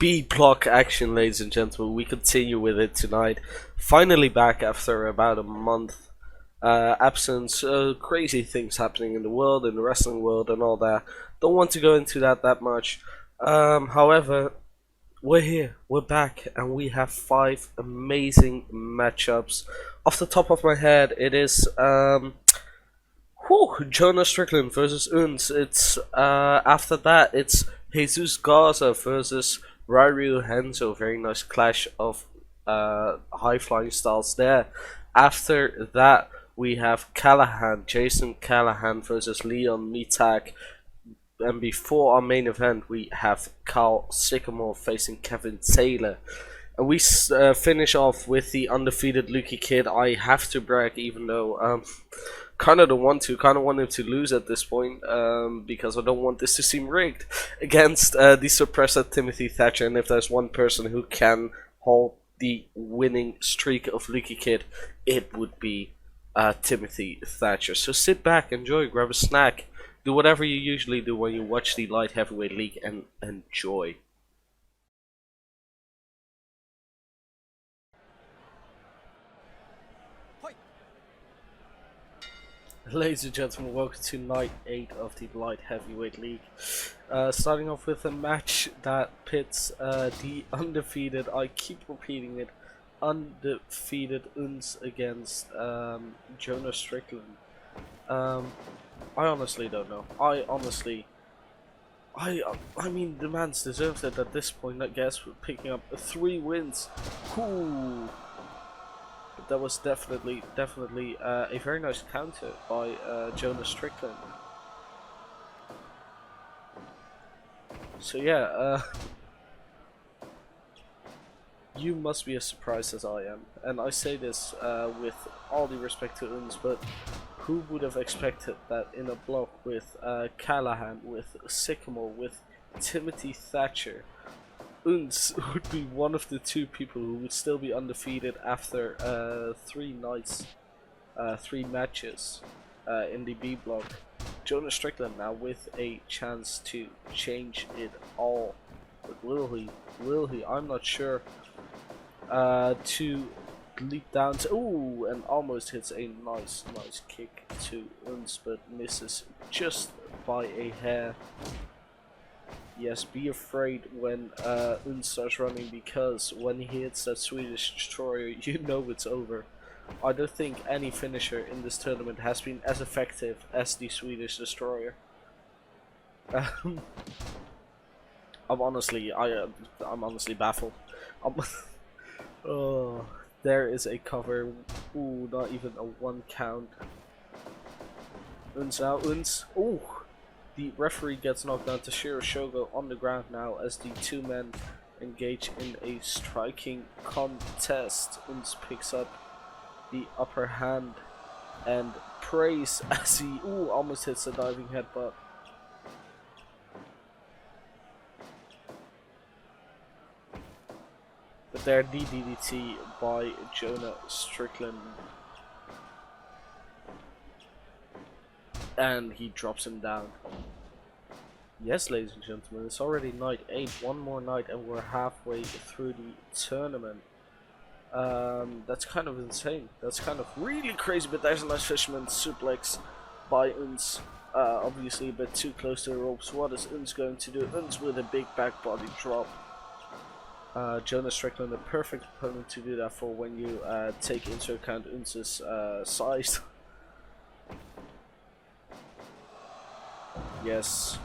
B block action, ladies and gentlemen. We continue with it tonight. Finally back after about a month absence. Crazy things happening in the world, in the wrestling world, and all that. Don't want to go into that much. However, we're here, we're back, and we have 5 amazing matchups. Off the top of my head, it is Jonah Strickland versus UNCE. It's after that, it's Jesús Garza versus Rairyu Henzo. Very nice clash of high flying styles there. After that, we have Callihan, Jason Callihan versus Leon Mittac. And before our main event, we have Sycamore facing Kevin Taylor. And we finish off with the undefeated Luuky kid. I have to brag, even though kind of don't want to. Kind of want him to lose at this point, because I don't want this to seem rigged against the suppressor Timothy Thadcher. And if there's one person who can hold the winning streak of Luuky kid, it would be Timothy Thadcher. So sit back, enjoy, grab a snack. Do whatever you usually do when you watch the Light Heavyweight League and enjoy. Ladies and gentlemen, welcome to night 8 of the Light Heavyweight League. Starting off with a match that pits the undefeated, I keep repeating it, undefeated UNCE against Jonah Strickland. I honestly don't know. I mean, the man's deserved it at this point, I guess, picking up 3 wins. Ooh. But that was definitely a very nice counter by Jonah Strickland. So yeah, you must be as surprised as I am, and I say this with all due respect to UNCE, but who would have expected that in a block with Callihan, with Sycamore, with Timothy Thadcher, UNCE would be one of the 2 people who would still be undefeated after 3 nights, 3 matches in the B block. Jonah Strickland now with a chance to change it all. But will he? I'm not sure. To leap down to, ooh, and almost hits a nice kick to UNCE, but misses just by a hair. Yes, be afraid when UNCE starts running, because when he hits that Swedish destroyer, you know it's over. I don't think any finisher in this tournament has been as effective as the Swedish destroyer. I'm honestly baffled. Oh, there is a cover. Ooh, not even a 1 count. UNCE out, UNCE. Ooh, the referee gets knocked down to Shogo on the ground now as the 2 men engage in a striking contest. UNCE picks up the upper hand and prays as he almost hits a diving headbutt. But there, the DDT by Jonah Strickland. And he drops him down. Yes, ladies and gentlemen, it's already night 8. One more night and we're halfway through the tournament. That's kind of insane. That's kind of really crazy, but there's a nice fisherman suplex by UNCE. Obviously a bit too close to the ropes. What is UNCE going to do? UNCE with a big back body drop. Jonah Strickland, the perfect opponent to do that for when you take into account UNCE's size. Yes.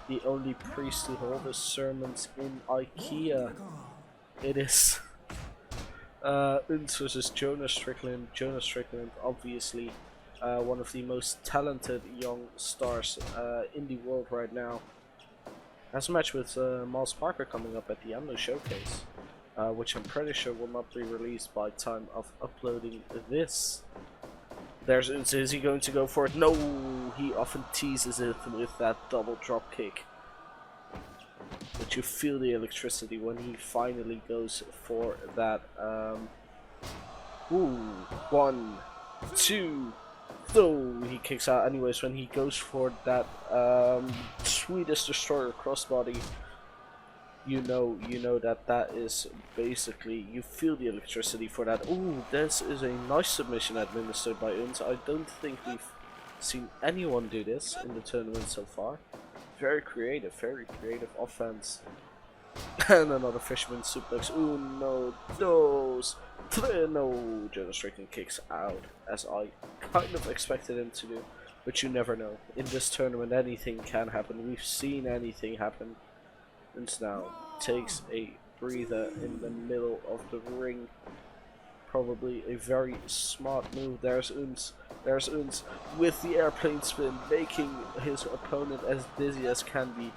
The only priest to hold his sermons in IKEA. It is UNCE versus Jonah Strickland. Jonah Strickland, obviously one of the most talented young stars in the world right now. Has a match with Miles Parker coming up at the Amno Showcase, which I'm pretty sure will not be released by time of uploading this. There's UNCE. Is he going to go for it? No! He often teases it with that double drop kick. But you feel the electricity when he finally goes for that. 1, 2. So he kicks out anyways when he goes for that Swedish destroyer crossbody. you know that is basically, you feel the electricity for that. Ooh, this is a nice submission administered by UNCE. I don't think we've seen anyone do this in the tournament so far. Very creative offense. And another fisherman suplex. Ooh, no, those. No, Jonah Strickland kicks out, as I kind of expected him to do. But you never know. In this tournament, anything can happen. We've seen anything happen. And now takes a breather in the middle of the ring. Probably a very smart move. There's UNCE. There's UNCE with the airplane spin, making his opponent as dizzy as can be,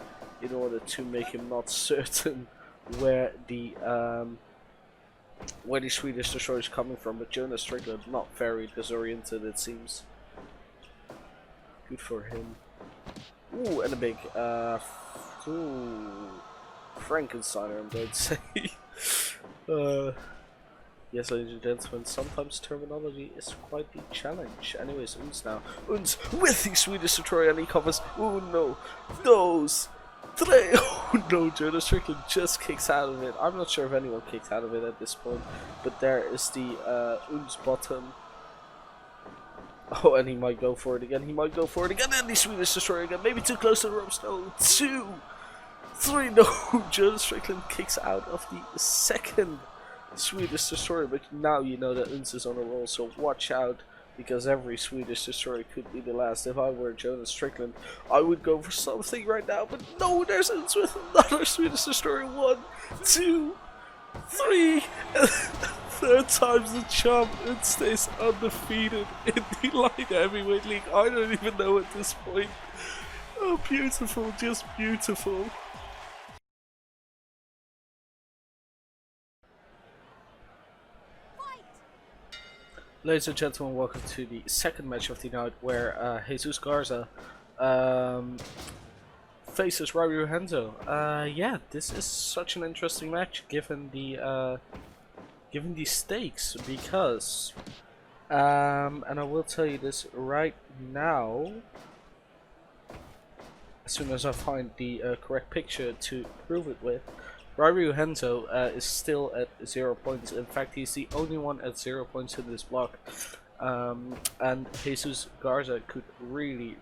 in order to make him not certain where the Swedish Destroyer is coming from. But Jonah Strickland not very disoriented, it seems. Good for him. Ooh, and a big Frankensteiner, I'm going to say. Yes, ladies and gentlemen, sometimes terminology is quite the challenge. Anyways, UNCE now. UNCE with the Swedish Destroyer, and he covers. Oh no, those three. Oh no, Jonah Strickland just kicks out of it. I'm not sure if anyone kicked out of it at this point, but there is the UNCE bottom. Oh, and he might go for it again. He might go for it again, and the Swedish Destroyer again. Maybe too close to the ropes. No, 2, 3. No, Jonah Strickland kicks out of the second Swedish Destroyer, but now you know that UNCE is on a roll, so watch out, because every Swedish Destroyer could be the last. If I were Jonah Strickland, I would go for something right now, but no, there's UNCE with another Swedish Destroyer. 1, 2, 3, and third time's the charm. UNCE stays undefeated in the light heavyweight league. I don't even know at this point. Oh, beautiful, just beautiful. Ladies and gentlemen, welcome to the second match of the night, where Jesús Garza faces Rairyu Henzo. Yeah, this is such an interesting match given the stakes, because and I will tell you this right now, as soon as I find the correct picture to prove it with. Rairyu Henzo is still at 0 points. In fact, he's the only one at 0 points in this block. And Jesús Garza could really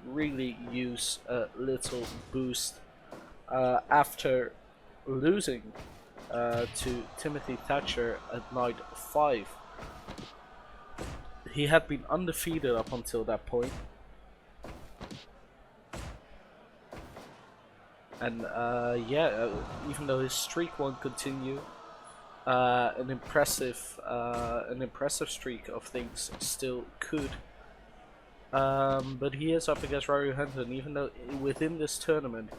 use a little boost after losing to Timothy Thadcher at night 5. He had been undefeated up until that point. And yeah, even though his streak won't continue, an impressive streak of things still could. But he is up against Rairyu Henzo, and even though within this tournament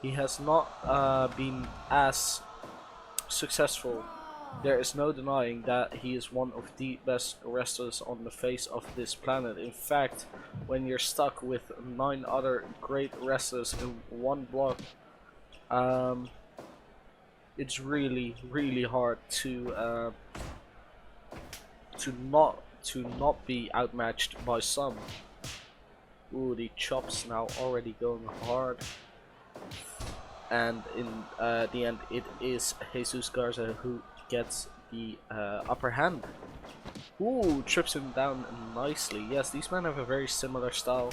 he has not been as successful, there is no denying that he is one of the best wrestlers on the face of this planet. In fact, when you're stuck with 9 other great wrestlers in one block, it's really hard to not be outmatched by some. Ooh, the chops now already going hard. And in the end, it is Jesús Garza who gets the upper hand. Ooh, trips him down nicely. Yes, these men have a very similar style.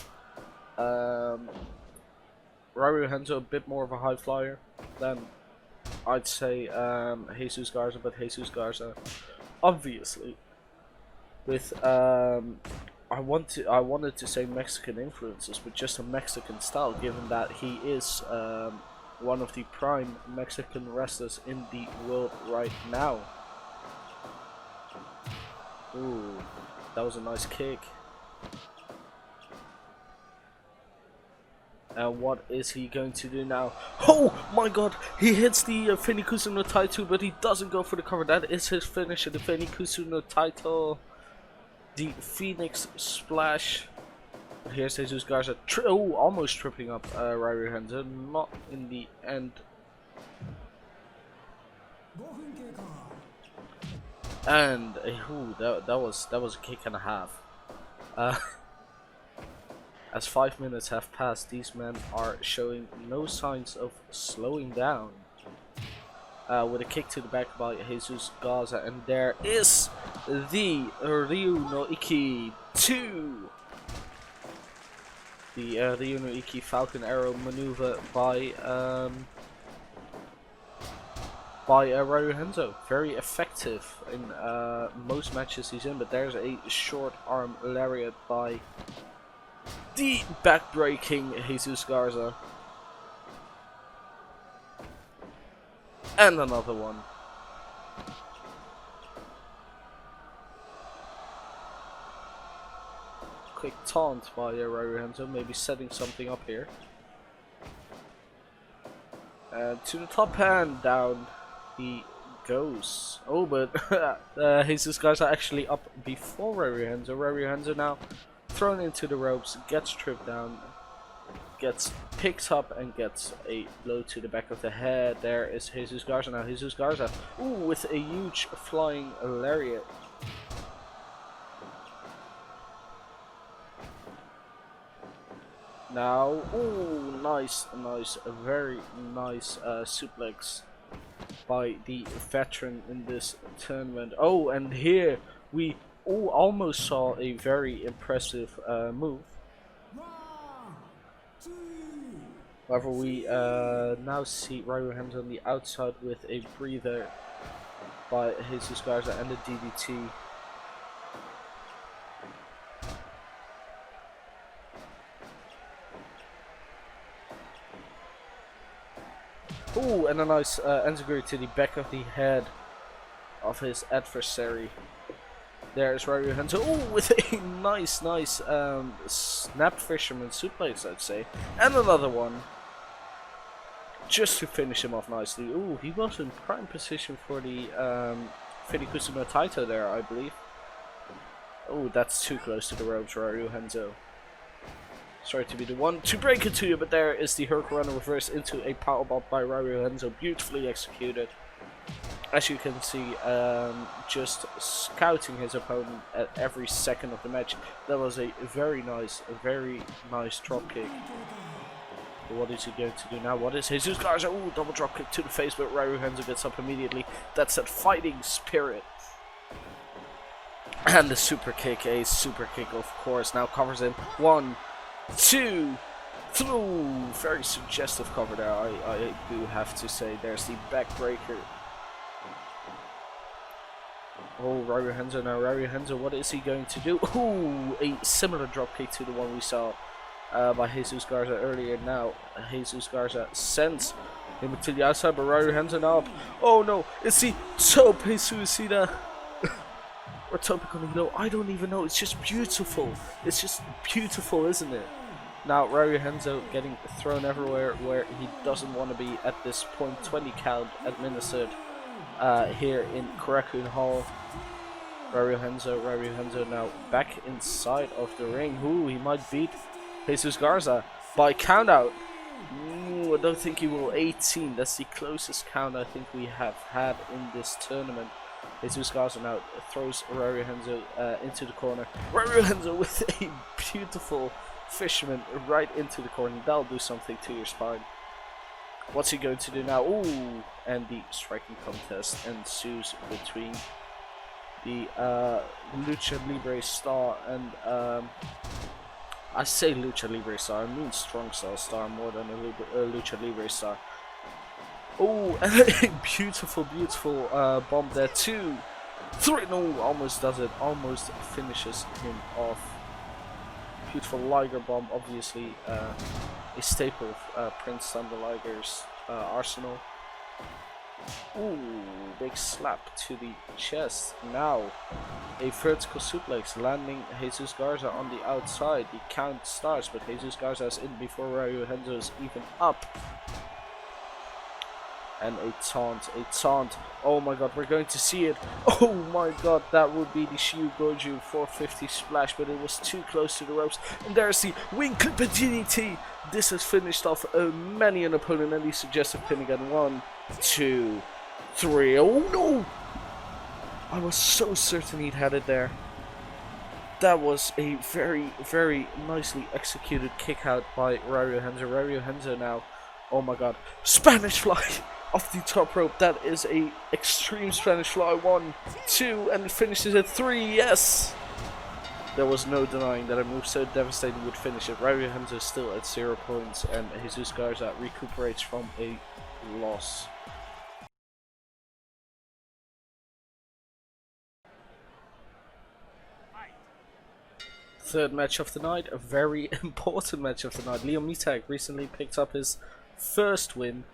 Rairyu Henzo a bit more of a high flyer than I'd say Jesús Garza, but Jesús Garza obviously with I wanted to say Mexican influences, but just a Mexican style, given that he is one of the prime Mexican wrestlers in the world right now. Ooh, that was a nice kick. And what is he going to do now? Oh my god, he hits the Fenikusu no Taito, but he doesn't go for the cover. That is his finisher, the Fenikusu no Taito. The Phoenix Splash. Here's Jesús Garza. Oh, almost tripping up Rairyu Henzo. Not in the end. And ooh, that was a kick and a half. As 5 minutes have passed, these men are showing no signs of slowing down. with a kick to the back by Jesús Garza, and there is the Rairyu no Iki 2. The Rairyu no Iki Falcon Arrow maneuver by Rairyu Henzo. Very effective in most matches he's in, but there's a short arm lariat by the back-breaking Jesús Garza. And another one. Quick taunt by Rairyu Henzo, maybe setting something up here. And to the top hand, down he goes. Oh, but Jesús Garza actually up before Rairyu Henzo. Rairyu Henzo now thrown into the ropes, gets tripped down, gets picked up and gets a blow to the back of the head. There is Jesús Garza now. Jesús Garza, ooh, with a huge flying lariat. Now, ooh, nice, very nice suplex by the veteran in this tournament. Oh, and here we almost saw a very impressive move. However, we now see Rairyu Henzo on the outside with a breather by Jesús Garza and a DDT. Ooh, and a nice enziguri to the back of the head of his adversary. There's Rairyu Henzo. Ooh, with a nice snap fisherman suplex, I'd say. And another one. Just to finish him off nicely. Ooh, he was in prime position for the Fidikusu no Taito there, I believe. Ooh, that's too close to the ropes, Rairyu Henzo. Sorry to be the one to break it to you, but there is the Hurricanrana reverse into a powerbomb by Rairyu Henzo, beautifully executed. As you can see, just scouting his opponent at every second of the match. That was a very nice drop kick. But what is he going to do now? What is Jesús Garza? Ooh, double drop kick to the face, but Rairyu Henzo gets up immediately. That's that fighting spirit. And the super kick, a super kick of course, now covers him. 1, 2, 3. Very suggestive cover there, I do have to say. There's the backbreaker. Oh, Rairyu Henzo now. Rairyu Henzo, what is he going to do? Ooh, a similar dropkick to the one we saw by Jesús Garza earlier. Now, Jesús Garza sends him to the outside, but Rairyu Henzo now up. Oh no, it's the Tope Suicida. Or Tope Conino, I don't even know. It's just beautiful. It's just beautiful, isn't it? Now, Rairyu Henzo getting thrown everywhere where he doesn't want to be at this point. 20 count administered here in Korakuen Hall. Rairyu Henzo now back inside of the ring. Ooh, he might beat Jesús Garza by countout. Ooh, I don't think he will. 18, that's the closest count I think we have had in this tournament. Jesús Garza now throws Rairyu Henzo into the corner. Rairyu Henzo with a beautiful fisherman right into the corner. That'll do something to your spine. What's he going to do now? Ooh, and the striking contest ensues between the Lucha Libre star and I say Lucha Libre star, I mean Strong Style star more than a Lucha Libre star. Oh, and a beautiful bomb there. 2, 3, no, almost does it, almost finishes him off. Beautiful Liger bomb, obviously a staple of Prince Thunder Liger's arsenal. Ooh, big slap to the chest. Now, a vertical suplex landing Jesús Garza on the outside. The count starts, but Jesús Garza is in before Rairyu Henzo is even up. And a taunt. Oh my god, we're going to see it. Oh my god, that would be the Shiu Goju 450 splash, but it was too close to the ropes. And there's the wing clip DDT. This has finished off many an opponent, and the suggestive pin again. 1, 2, 3. Oh no! I was so certain he'd had it there. That was a very nicely executed kick out by Rairyu Henzo. Rairyu Henzo now. Oh my god. Spanish fly! off the top rope. That is a extreme Spanish fly. 1, 2, and it finishes at 3. Yes! There was no denying that a move so devastating would finish it. Rairyu Henzo is still at 0 points, and Jesús Garza recuperates from a loss. Third match of the night, a very important match of the night. Mittac recently picked up his first win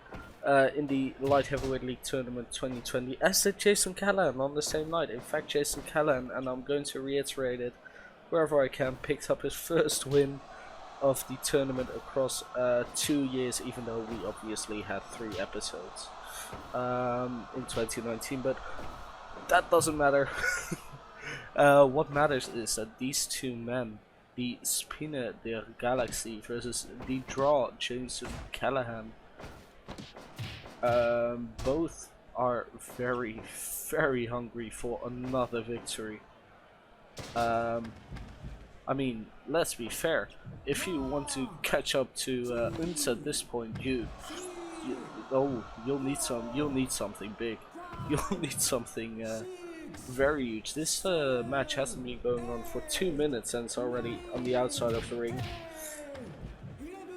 in the Light Heavyweight League Tournament 2020, as did Jason Callihan on the same night. In fact, Jason Callihan, and I'm going to reiterate it wherever I can, picked up his first win of the tournament across 2 years, even though we obviously had 3 episodes in 2019, but that doesn't matter. What matters is that these two men, the Spinner der Galaxy versus the Draw, Jason Callihan, both are very, very hungry for another victory. I mean, let's be fair. If you want to catch up to UNCE at this point, you'll need something big. You'll need something very huge. This match hasn't been going on for 2 minutes and it's already on the outside of the ring,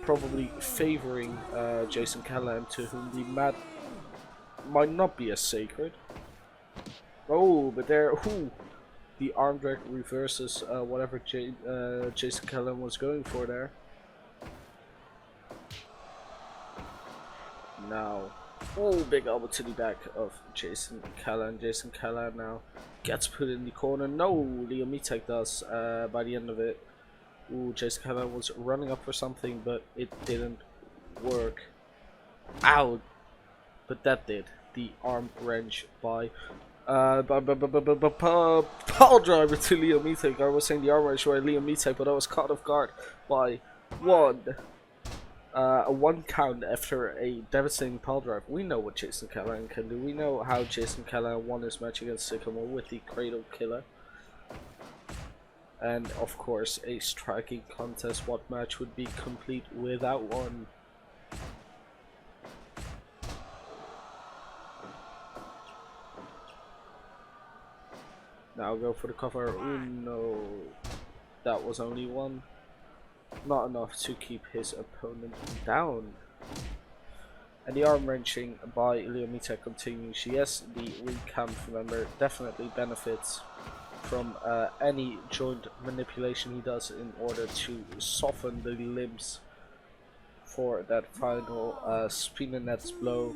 probably favoring Jason Callihan, to whom the mat might not be as sacred. Oh, but there, the arm drag reverses whatever Jason Callihan was going for there. Now, big elbow to the back of Jason Callihan. Jason Callihan now gets put in the corner. No, Mittac does by the end of it. Jason Callihan was running up for something, but it didn't work. Ow! But that did. The arm wrench by pile driver to Mittac. I was saying the arm wrench by Mittac, but I was caught off guard by a 1 count after a devastating pile drive. We know what Jason Callihan can do. We know how Jason Callihan won his match against Sycamore with the Cradle Killer. And of course, a striking contest. What match would be complete without one? Now go for the cover. No, that was only 1. Not enough to keep his opponent down. And the arm wrenching by Mittac continues. Yes, the recamp member definitely benefits from any joint manipulation he does in order to soften the limbs for that final spinner nets blow.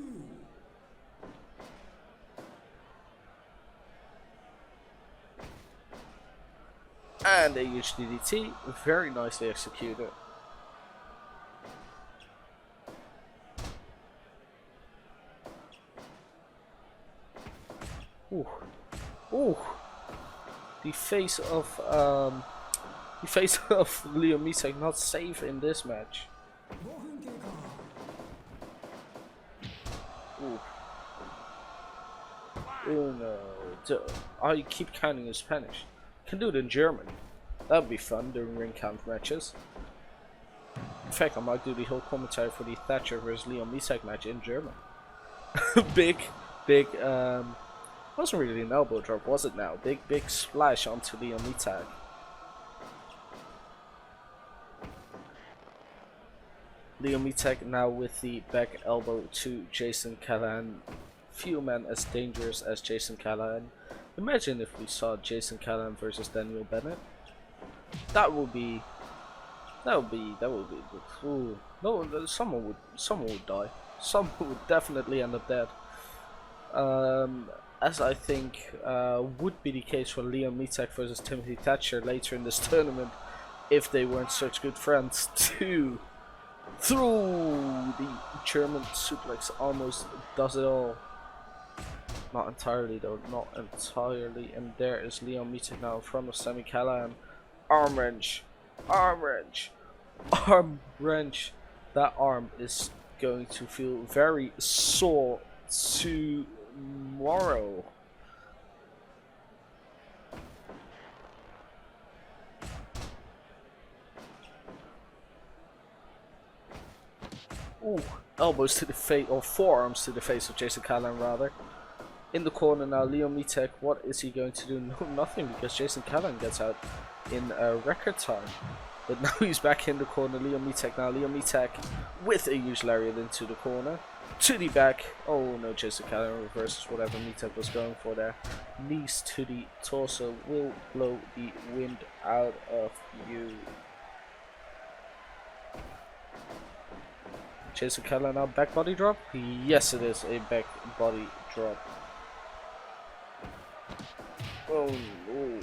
And a huge DDT, very nicely executed. The face of Mittac not safe in this match. Oh no! I keep counting in Spanish. Can do it in German. That would be fun during ring count matches. In fact, I might do the whole commentary for the Thadcher vs Mittac match in German. big, wasn't really an elbow drop, was it now? Big splash onto Mittac. Mittac now with the back elbow to Jason Callihan. Few men as dangerous as Jason Callihan. Imagine if we saw Jason Callihan versus Daniel Bennett. That would be. Ooh, no, someone would die. Someone would definitely end up dead. As I think would be the case for Mittac versus Timothy Thadcher later in this tournament, if they weren't such good friends too. Through the German suplex almost does it all. Not entirely though, not entirely. And there is Mittac now in front of Sami Callihan. Arm wrench, arm wrench, arm wrench. That arm is going to feel very sore tomorrow. elbows to the face, or forearms to the face of Jason Callihan rather. In the corner now, Mittac, what is he going to do? No, nothing, because Jason Callihan gets out in record time. But now he's back in the corner, Mittac now. Mittac with a huge lariat into the corner. To the back. Oh no, Jason Callihan reverses whatever Mittac was going for there. Knees to the torso will blow the wind out of you. Jason Callihan now, back body drop? Yes, it is a back body drop. Oh no.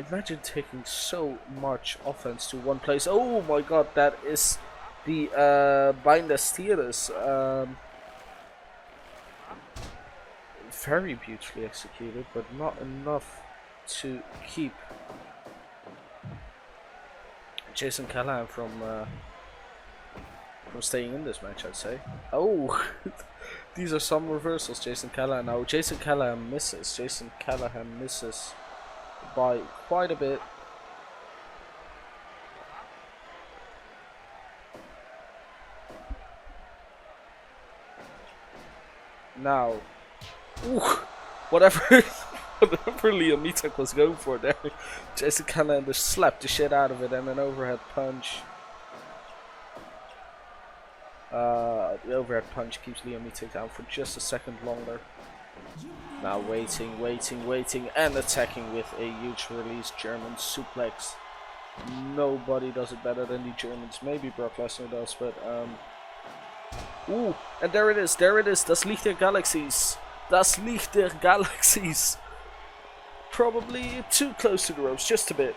Imagine taking so much offense to one place. Oh my god, that is the Binder Steelers. Very beautifully executed, but not enough to keep Jason Callihan from staying in this match, I'd say. Oh, these are some reversals. Jason Callihan now. Jason Callihan misses. Jason Callihan misses by quite a bit. Now, ooh, whatever Mittac was going for there, Jason Callihan just slapped the shit out of it, and an overhead punch. The overhead punch keeps Mittac down for just a second longer. Now waiting, and attacking with a huge release German suplex. Nobody does it better than the Germans. Maybe Brock Lesnar does, but ooh, and there it is, Das Licht der Galaxies. Das Licht der Galaxies. Probably too close to the ropes, just a bit.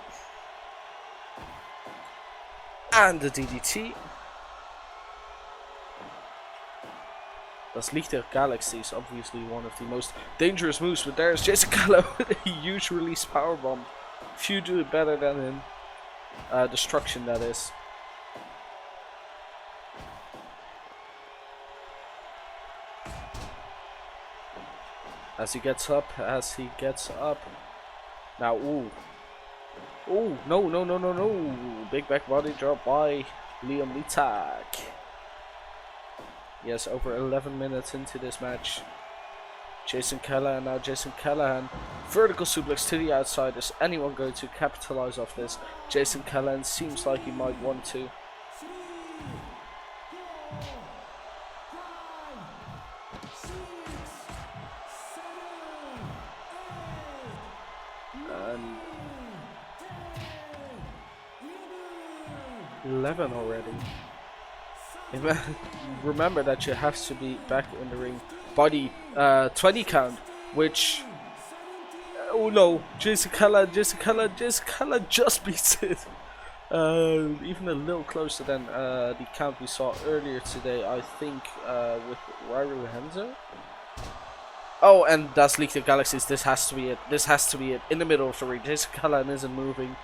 And the DDT. Das Licht der Galaxies, obviously one of the most dangerous moves, but there's Jason Callihan with a huge release powerbomb. Few do it better than him. Destruction, that is. As he gets up. Now, ooh. Ooh, no. Big back body drop by Mittac. Yes, over 11 minutes into this match. Jason Callihan now. Jason Callihan. Vertical suplex to the outside. Is anyone going to capitalize off this? Jason Callihan seems like he might want to. And 11 already. Remember that you have to be back in the ring by the 20 count, which oh no, Jason Callihan just beats it. Even a little closer than the count we saw earlier today, I think, with Rairyu Henzo. Oh, and Das Licht der Galaxies. This has to be it. In the middle of the ring, Jason Callihan isn't moving.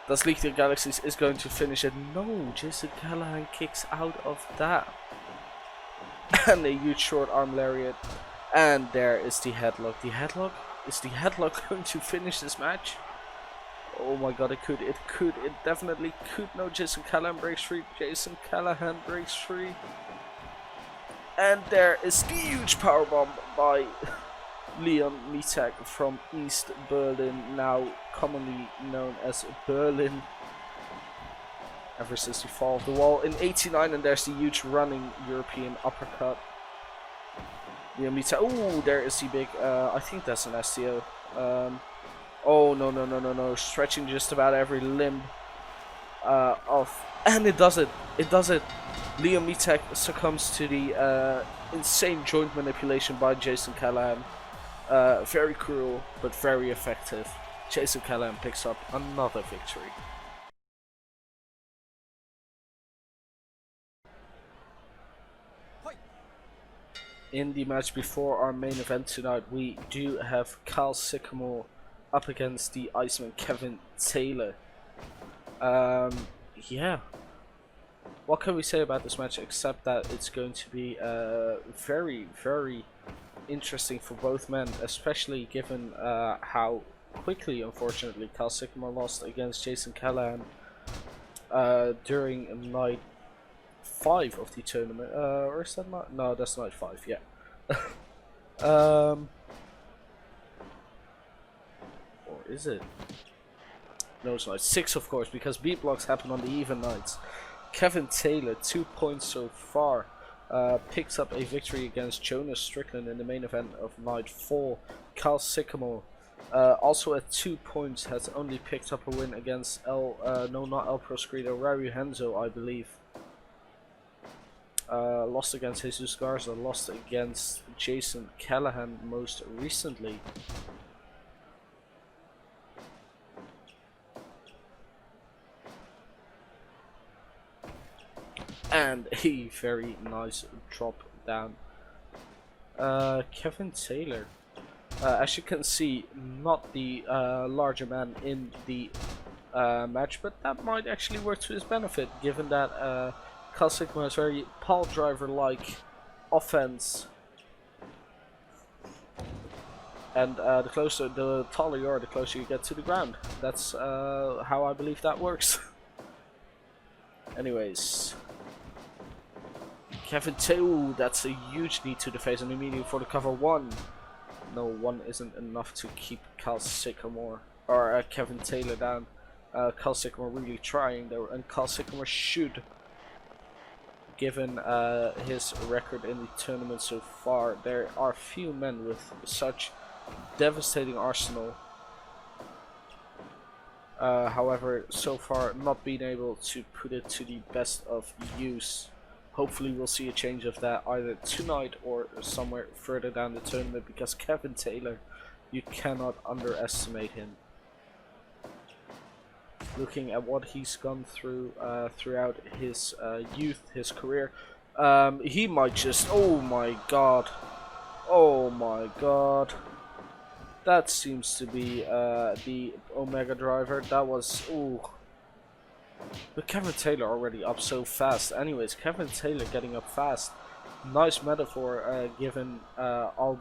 Das Licht der Galaxies is going to finish it. No, Jason Callihan kicks out of that. And a huge short arm lariat. And there is the headlock. Is the headlock going to finish this match? Oh my god, it definitely could. No, Jason Callihan breaks free. And there is the huge powerbomb by Mittac from East Berlin, now commonly known as Berlin, ever since the fall of the wall in '89. And there's the huge running European uppercut. Mittac. Oh, there is the big. I think that's an STO. Oh no! Stretching just about every limb off, and it does it. Mittac succumbs to the insane joint manipulation by Jason Callihan. Very cruel, but very effective. Jason Callihan picks up another victory. In the match before our main event tonight, we do have Sycamore up against the Iceman Kevin Taylor. Yeah. What can we say about this match except that it's going to be very, very interesting for both men, especially given how quickly, unfortunately, Sycamore lost against Jason Callihan. during night 5 of the tournament. Or is that night? No, that's night 5. Yeah. Or is it? No, it's night 6, of course, because beat blocks happen on the even nights. Kevin Taylor, 2 points so far. Picks up a victory against Jonah Strickland in the main event of night 4. Sycamore, also at 2 points, has only picked up a win against not El Proscrito, Rairyu Henzo, I believe. Lost against Jesús Garza, lost against Jason Callihan most recently. And a very nice drop down. Kevin Taylor, as you can see, not the larger man in the match, but that might actually work to his benefit, given that Sycamore has very pile driver like offense. And the taller you are, the closer you get to the ground. That's how I believe that works. Anyways. Kevin Taylor, that's a huge knee to the face and immediately for the cover 1. No, 1 isn't enough to keep Sycamore or Kevin Taylor down. Sycamore really trying though, and Sycamore should, given his record in the tournament so far. There are few men with such devastating arsenal. However, so far not being able to put it to the best of use. Hopefully we'll see a change of that either tonight or somewhere further down the tournament, because Kevin Taylor, you cannot underestimate him. Looking at what he's gone through throughout his youth, his career, he might just, oh my god, that seems to be the Omega driver. That was, ooh. But Kevin Taylor already up so fast. Anyways, Kevin Taylor getting up fast. Nice metaphor, given all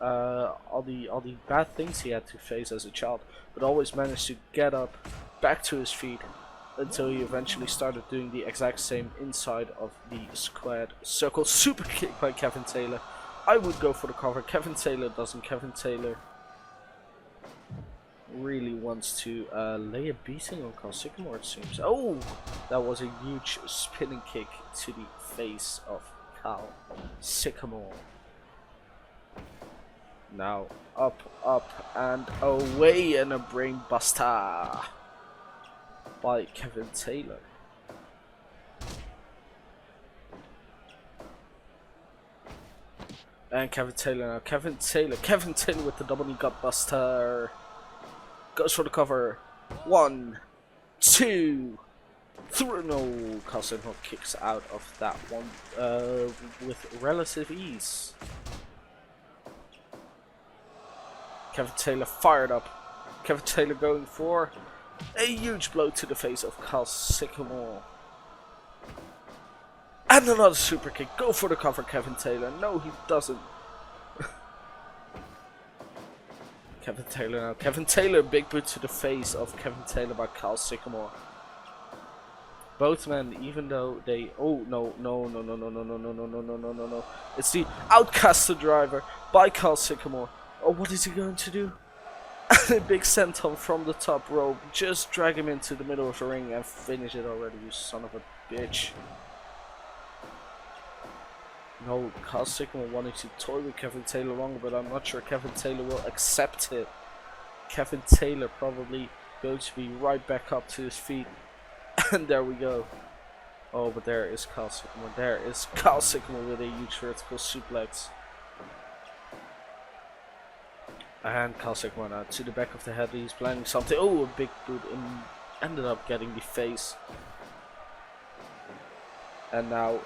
the bad things he had to face as a child, but always managed to get up, back to his feet, until he eventually started doing the exact same inside of the squared circle super kick by Kevin Taylor. I would go for the cover. Kevin Taylor doesn't. Kevin Taylor really wants to lay a beating on Sycamore, it seems. Oh, that was a huge spinning kick to the face of Sycamore. Now up, and away, and a brain buster by Kevin Taylor. And Kevin Taylor now. Kevin Taylor with the double knee gut buster. Goes for the cover. 1, 2, 3. No, Sycamore kicks out of that one with relative ease. Kevin Taylor fired up. Kevin Taylor going for a huge blow to the face of Sycamore. And another super kick. Go for the cover, Kevin Taylor. No, he doesn't. Kevin Taylor now. Kevin Taylor, big boot to the face of Kevin Taylor by Sycamore. Both men, even though they... Oh, no. It's the outcaster driver by Sycamore. Oh, what is he going to do? A big senton from the top rope. Just drag him into the middle of the ring and finish it already, you son of a bitch. No, Sycamore wanting to toy with Kevin Taylor longer, but I'm not sure Kevin Taylor will accept it. Kevin Taylor probably going to be right back up to his feet. And there we go. Oh, but there is Sycamore. There is Sycamore with a huge vertical suplex. And Sycamore now to the back of the head. He's planning something. Oh, a big boot, and ended up getting the face. And now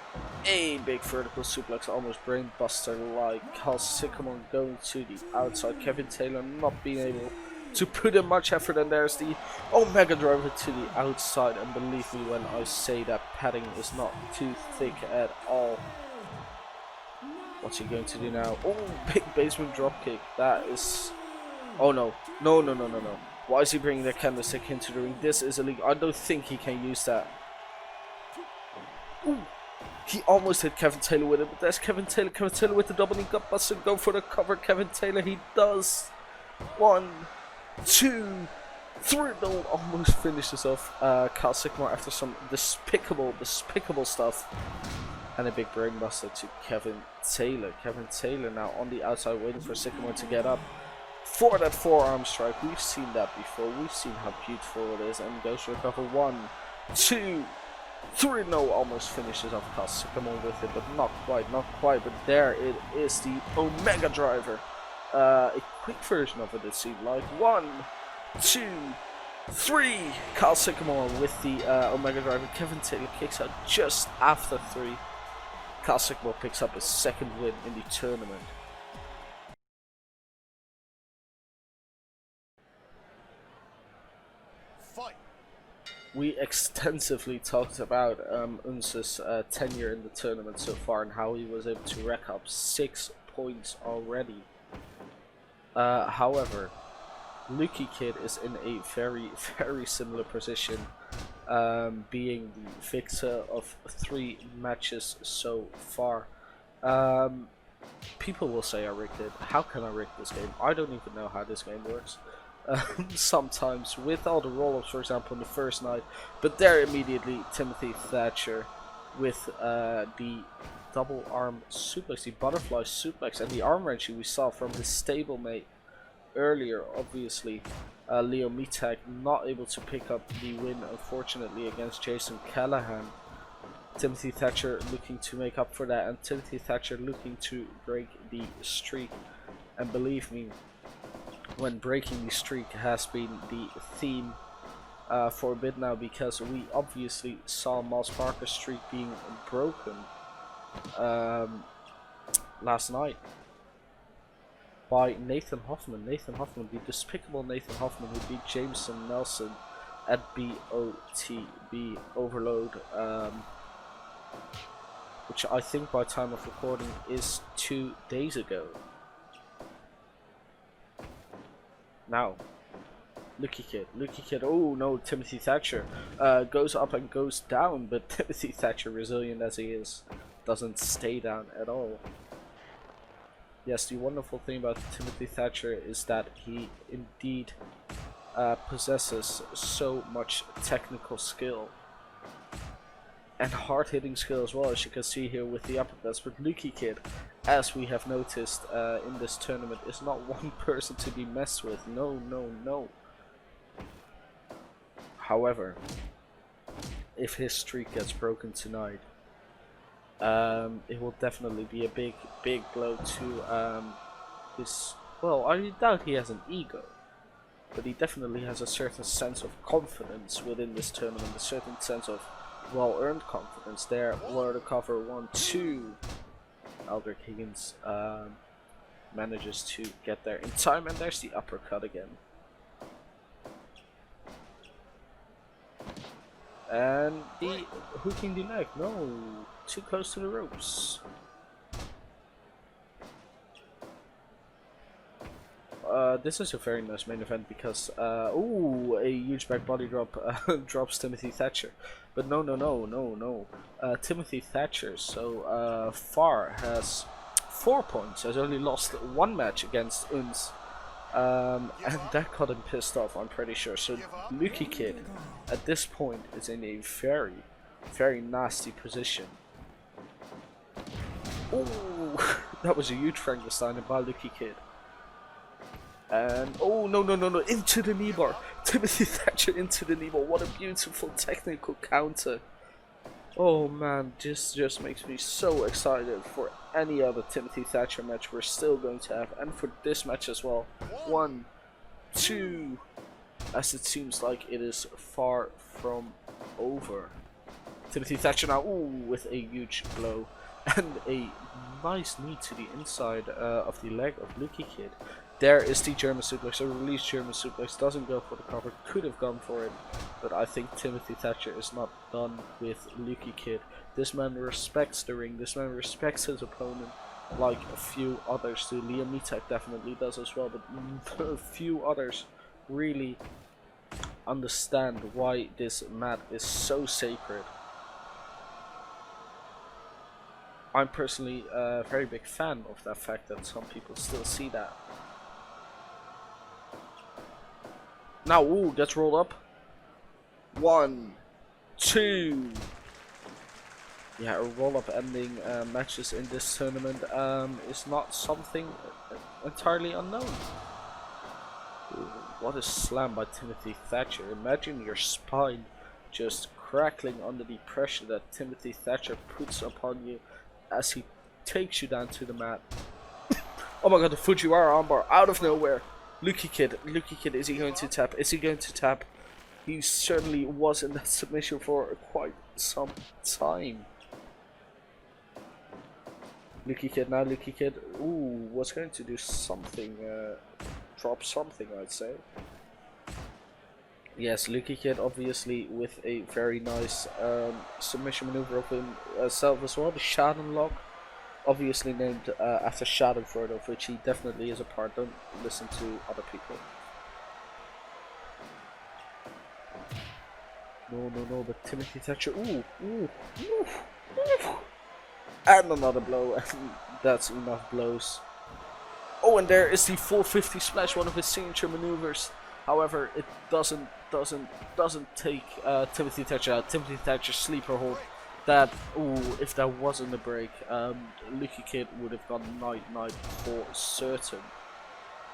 a big vertical suplex, almost brain buster like Sycamore going to the outside. Kevin Taylor not being able to put in much effort, and there's the Omega driver to the outside. And believe me when I say that padding is not too thick at all. What's he going to do now? Oh, big basement dropkick. That is... Oh no. No. Why is he bringing the candlestick into the ring? This is illegal. I don't think he can use that. Ooh. He almost hit Kevin Taylor with it, but there's Kevin Taylor. Kevin Taylor with the double knee gut buster. Go for the cover. Kevin Taylor, he does. 1, 2, 3. No, almost finishes off Sycamore after some despicable stuff. And a big brainbuster to Kevin Taylor. Kevin Taylor now on the outside waiting for Sycamore to get up for that forearm strike. We've seen that before. We've seen how beautiful it is. And goes for a cover. 1, 2, 3. No, almost finishes off Sycamore with it, but not quite. But there it is, the Omega Driver. A quick version of it, it seemed like. 1, 2, 3. Sycamore with the Omega Driver. Kevin Taylor kicks out just after 3. Sycamore picks up his second win in the tournament. Fight. We extensively talked about UNCE's tenure in the tournament so far and how he was able to rack up 6 points already. However, Luuky Kid is in a very similar position, being the victor of 3 matches so far. People will say I rigged it. How can I rig this game? I don't even know how this game works. Sometimes with all the roll-ups, for example, in the first night, but there immediately Timothy Thadcher with the double arm suplex, the butterfly suplex, and the arm wrenching we saw from his stablemate earlier. Obviously, Leo Mittac not able to pick up the win, unfortunately, against Jason Callihan. Timothy Thadcher looking to make up for that, and Timothy Thadcher looking to break the streak. And believe me, when breaking the streak has been the theme for a bit now, because we obviously saw Miles Parker's streak being broken last night by Nathan Hoffman. Nathan Hoffman, the despicable Nathan Hoffman, who beat Jameson Nelson at BOTB Overload, which I think by time of recording is 2 days ago. Now, Luuky Kid, oh no, Timothy Thadcher goes up and goes down, but Timothy Thadcher, resilient as he is, doesn't stay down at all. Yes, the wonderful thing about Timothy Thadcher is that he indeed possesses so much technical skill and hard-hitting skill as well, as you can see here with the uppercuts. But Luuky Kid, as we have noticed in this tournament, is not one person to be messed with. No. However, if his streak gets broken tonight, it will definitely be a big blow to his, well, I doubt he has an ego, but he definitely has a certain sense of confidence within this tournament, a certain sense of well-earned confidence. There were the cover 1, 2. Aldrich Higgins manages to get there in time, and there's the uppercut again. And the hooking the neck, no, too close to the ropes. This is a very nice main event because, ooh, a huge back body drop drops Timothy Thadcher. But no. Timothy Thadcher so far has 4 points, has only lost 1 match against UNCE. And that got him pissed off, I'm pretty sure. So Luuky Kid at this point is in a very nasty position. Ooh, that was a huge Frankenstein by Luuky Kid. And oh no, into the knee bar. Timothy Thadcher into the knee bar. What a beautiful technical counter. Oh man, this just makes me so excited for any other Timothy Thadcher match we're still going to have, and for this match as well. 1, 2, as it seems like it is far from over. Timothy Thadcher now, ooh, with a huge blow and a nice knee to the inside of the leg of Luuky Kid. There is the German suplex, a released German suplex, doesn't go for the cover, could have gone for it, but I think Timothy Thadcher is not done with Luuky Kid. This man respects the ring, this man respects his opponent, like a few others do. Liam Mittac definitely does as well, but a few others really understand why this mat is so sacred. I'm personally a very big fan of that fact that some people still see that. Now, ooh, gets rolled up. 1, 2. Yeah, a roll-up ending matches in this tournament is not something entirely unknown. Ooh, what a slam by Timothy Thadcher. Imagine your spine just crackling under the pressure that Timothy Thadcher puts upon you as he takes you down to the mat. Oh my god, the Fujiwara armbar out of nowhere. Luuky Kid, is he going to tap? Is he going to tap? He certainly was in that submission for quite some time. Luuky Kid, ooh, was going to do something, drop something, I'd say. Yes, Luuky Kid obviously with a very nice submission maneuver of himself as well. The Shadow Lock, obviously named after Schadenfreude, of which he definitely is a part. Don't listen to other people. No, but Timothy Thadcher, ooh. And another blow, and that's enough blows. Oh, and there is the 450 splash, one of his signature maneuvers. However, it doesn't take Timothy Thadcher out. Timothy Thadcher sleeper hold. That, ooh, if that wasn't a break, Luuky Kid would have gone night for certain.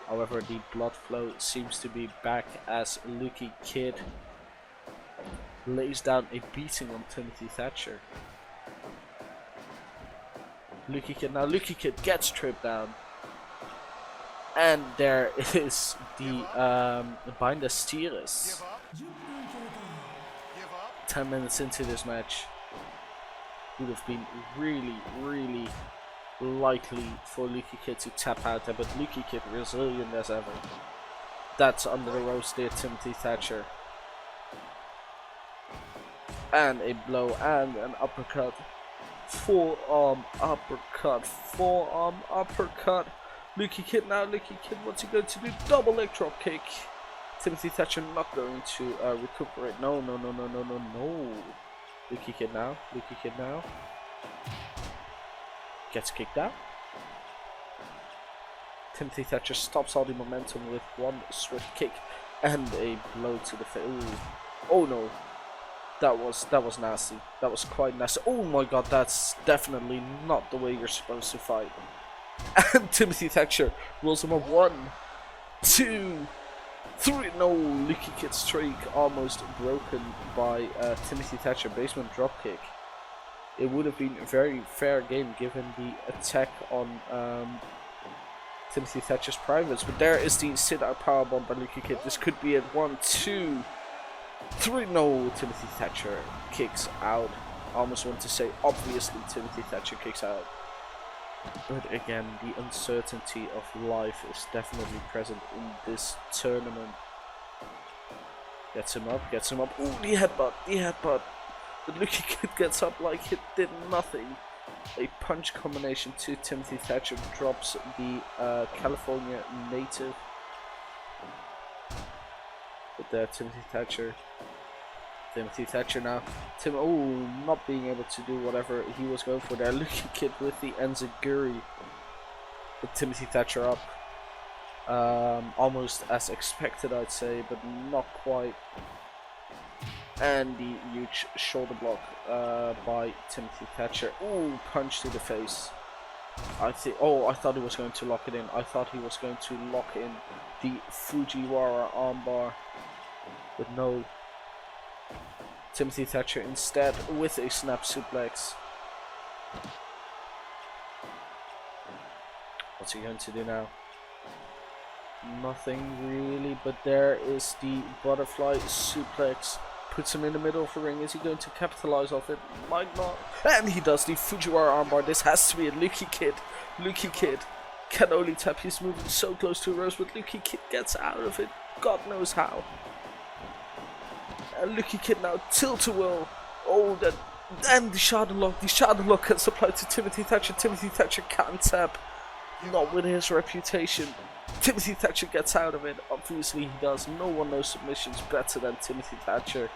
However, the blood flow seems to be back as Luuky Kid lays down a beating on Timothy Thadcher. Luuky Kid gets tripped down. And there is the Binder Steeres. 10 minutes into this match. Would have been really likely for Luuky Kid to tap out there, but Luuky Kid resilient as ever. That's under the ropes there, Timothy Thadcher. And a blow and an uppercut. Forearm uppercut. Luuky Kid, what's he going to do? Double leg drop kick. Timothy Thadcher not going to recuperate. No. Luuky Kid now. Gets kicked out. Timothy Thadcher stops all the momentum with one swift kick and a blow to the face. Oh no. That was nasty. That was quite nasty. Oh my god, that's definitely not the way you're supposed to fight. And Timothy Thadcher rolls him up. 1, 2, 3. No, Luuky Kid streak almost broken by Timothy Thadcher. Basement dropkick. It would have been a very fair game given the attack on Timothy Thatcher's privates. But there is the sit-out powerbomb by Luuky Kid. This could be it. 1, 2, 3. No, Timothy Thadcher kicks out. Almost want to say obviously Timothy Thadcher kicks out. But again, the uncertainty of life is definitely present in this tournament. Gets him up. Ooh, the headbutt. But Luuky Kid gets up like it did nothing. A punch combination to Timothy Thadcher drops the California native. But there, Timothy Thadcher now. Not being able to do whatever he was going for there. Luuky Kid with the Enziguri. But Timothy Thadcher up. Almost as expected, I'd say, but not quite. And the huge shoulder block by Timothy Thadcher. Ooh, punch to the face. I thought he was going to lock it in. I thought he was going to lock in the Fujiwara armbar. But no. Timothy Thadcher instead with a snap suplex. What's he going to do now? Nothing really, but there is the butterfly suplex. Puts him in the middle of the ring. Is he going to capitalize off it? Might not. And he does the Fujiwara armbar. This has to be a Luuky Kid can only tap. He's moving so close to Rose, but Luuky Kid gets out of it. God knows how. And Luuky Kid now tilt-a-whirl. And the Shadow Lock. The Shadow Lock gets applied to Timothy Thadcher. Timothy Thadcher can't tap. Not with his reputation. Timothy Thadcher gets out of it. Obviously he does. No one knows submissions better than Timothy Thadcher.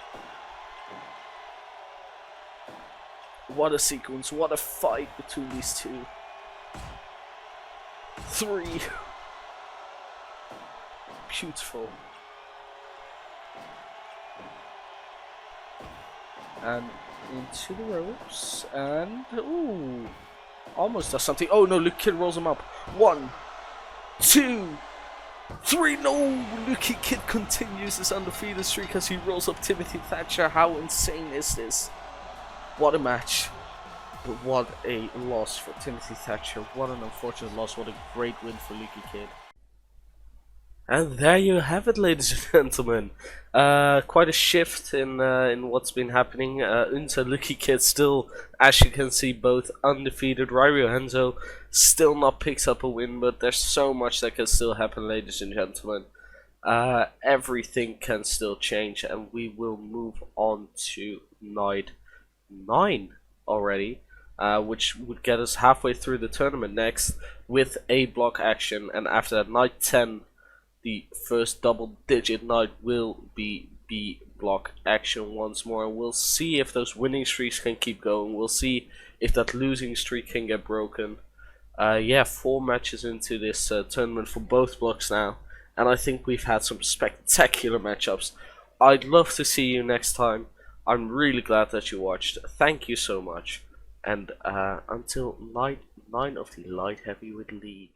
What a sequence, what a fight between these two. 3. Beautiful. And into the ropes, and ooh, almost does something. Oh no, Luuky rolls him up. 1, 2, 3. No, Luuky Kid continues his undefeated streak as he rolls up Timothy Thadcher. How insane is this? What a match. But what a loss for Timothy Thadcher. What an unfortunate loss. What a great win for Luuky Kid. And there you have it, ladies and gentlemen. Quite a shift in what's been happening. UNCE and Luuky Kid still, as you can see, both undefeated. Rairyu Henzo still not picks up a win, but there's so much that can still happen, ladies and gentlemen. Everything can still change, and we will move on to night 9 already, which would get us halfway through the tournament next with A block action, and after that, night 10, the first double-digit night, will be B block action once more. We'll see if those winning streaks can keep going. We'll see if that losing streak can get broken. Yeah, 4 matches into this tournament for both blocks now, and I think we've had some spectacular matchups. I'd love to see you next time. I'm really glad that you watched. Thank you so much, and until night 9 of the Light Heavyweight League.